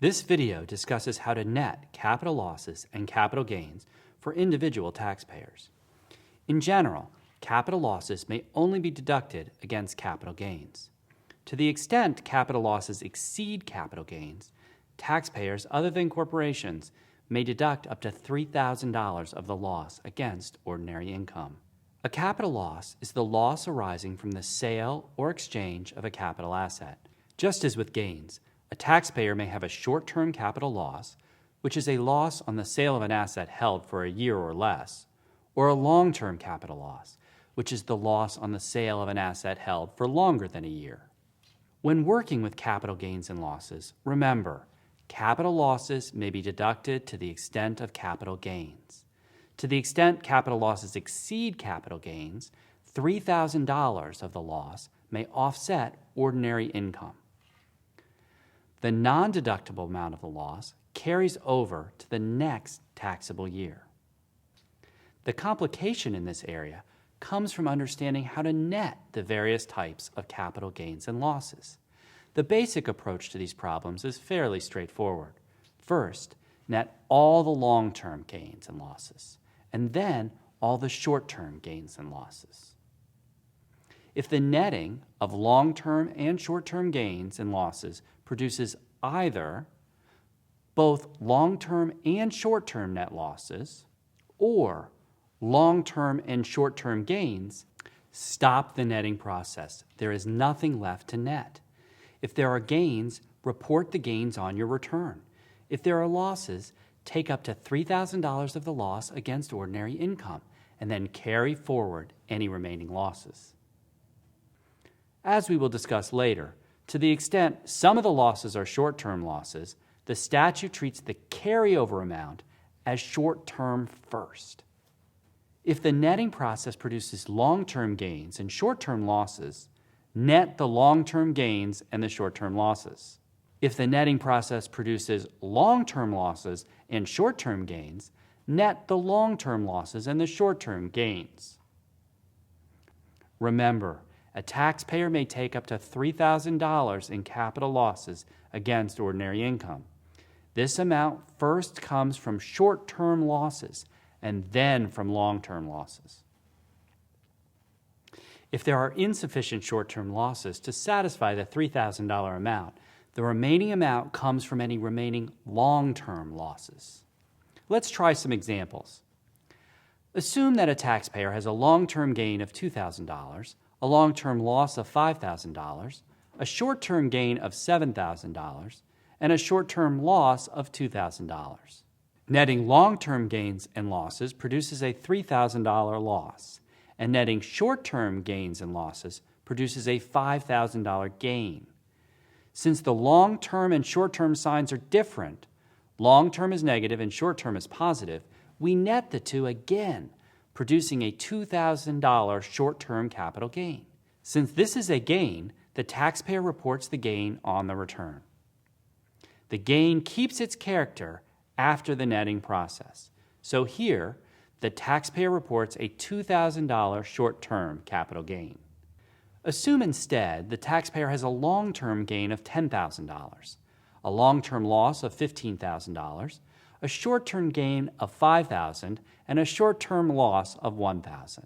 This video discusses how to net capital losses and capital gains for individual taxpayers. In general, capital losses may only be deducted against capital gains. To the extent capital losses exceed capital gains, taxpayers other than corporations may deduct up to $3,000 of the loss against ordinary income. A capital loss is the loss arising from the sale or exchange of a capital asset. Just as with gains, a taxpayer may have a short-term capital loss, which is a loss on the sale of an asset held for a year or less, or a long-term capital loss, which is the loss on the sale of an asset held for longer than a year. When working with capital gains and losses, remember, capital losses may be deducted to the extent of capital gains. To the extent capital losses exceed capital gains, $3,000 of the loss may offset ordinary income. The non-deductible amount of the loss carries over to the next taxable year. The complication in this area comes from understanding how to net the various types of capital gains and losses. The basic approach to these problems is fairly straightforward. First, net all the long-term gains and losses, and then all the short-term gains and losses. If the netting of long-term and short-term gains and losses produces either both long-term and short-term net losses or long-term and short-term gains, stop the netting process. There is nothing left to net. If there are gains, report the gains on your return. If there are losses, take up to $3,000 of the loss against ordinary income and then carry forward any remaining losses. As we will discuss later, to the extent some of the losses are short-term losses, the statute treats the carryover amount as short-term first. If the netting process produces long-term gains and short-term losses, net the long-term gains and the short-term losses. If the netting process produces long-term losses and short-term gains, net the long-term losses and the short-term gains. Remember, a taxpayer may take up to $3,000 in capital losses against ordinary income. This amount first comes from short-term losses and then from long-term losses. If there are insufficient short-term losses to satisfy the $3,000 amount, the remaining amount comes from any remaining long-term losses. Let's try some examples. Assume that a taxpayer has a long-term gain of $2,000, a long-term loss of $5,000, a short-term gain of $7,000, and a short-term loss of $2,000. Netting long-term gains and losses produces a $3,000 loss, and netting short-term gains and losses produces a $5,000 gain. Since the long-term and short-term signs are different, long-term is negative and short-term is positive, we net the two again, producing a $2,000 short-term capital gain. Since this is a gain, the taxpayer reports the gain on the return. The gain keeps its character after the netting process. So here, the taxpayer reports a $2,000 short-term capital gain. Assume instead the taxpayer has a long-term gain of $10,000, a long-term loss of $15,000, a short-term gain of $5,000, and a short-term loss of $1,000.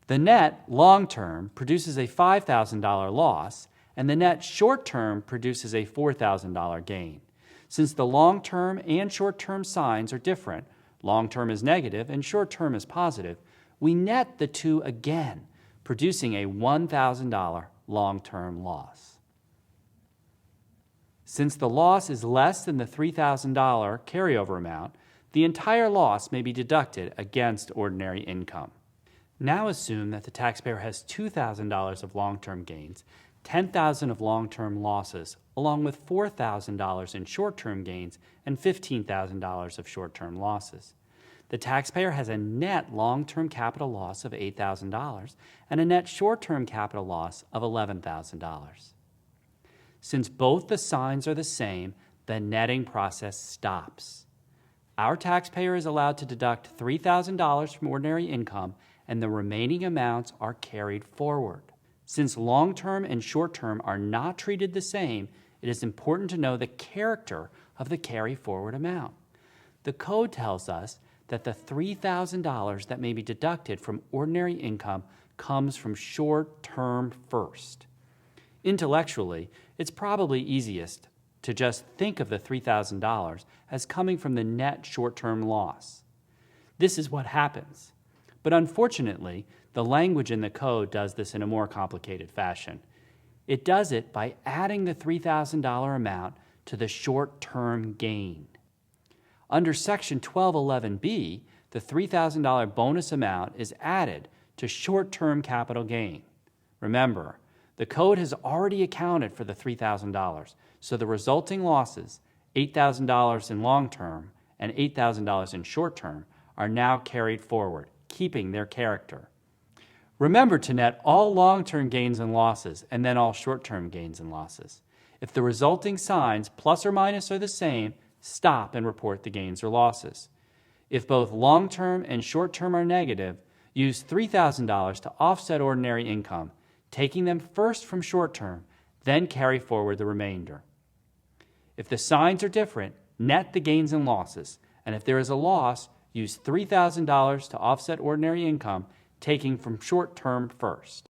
The net long-term produces a $5,000 loss, and the net short-term produces a $4,000 gain. Since the long-term and short-term signs are different, long-term is negative and short-term is positive, we net the two again, producing a $1,000 long-term loss. Since the loss is less than the $3,000 carryover amount, the entire loss may be deducted against ordinary income. Now assume that the taxpayer has $2,000 of long-term gains, $10,000 of long-term losses, along with $4,000 in short-term gains and $15,000 of short-term losses. The taxpayer has a net long-term capital loss of $8,000 and a net short-term capital loss of $11,000. Since both the signs are the same, the netting process stops. Our taxpayer is allowed to deduct $3,000 from ordinary income, and the remaining amounts are carried forward. Since long-term and short-term are not treated the same, it is important to know the character of the carry forward amount. The code tells us that the $3,000 that may be deducted from ordinary income comes from short-term first. Intellectually, it's probably easiest to just think of the $3,000 as coming from the net short-term loss. This is what happens. But unfortunately, the language in the code does this in a more complicated fashion. It does it by adding the $3,000 amount to the short-term gain. Under Section 1211B, the $3,000 bonus amount is added to short-term capital gain. Remember, the code has already accounted for the $3,000, so the resulting losses, $8,000 in long-term and $8,000 in short-term, are now carried forward, keeping their character. Remember to net all long-term gains and losses and then all short-term gains and losses. If the resulting signs, plus or minus, are the same, stop and report the gains or losses. If both long-term and short-term are negative, use $3,000 to offset ordinary income, taking them first from short-term, then carry forward the remainder. If the signs are different, net the gains and losses, and if there is a loss, use $3,000 to offset ordinary income, taking from short-term first.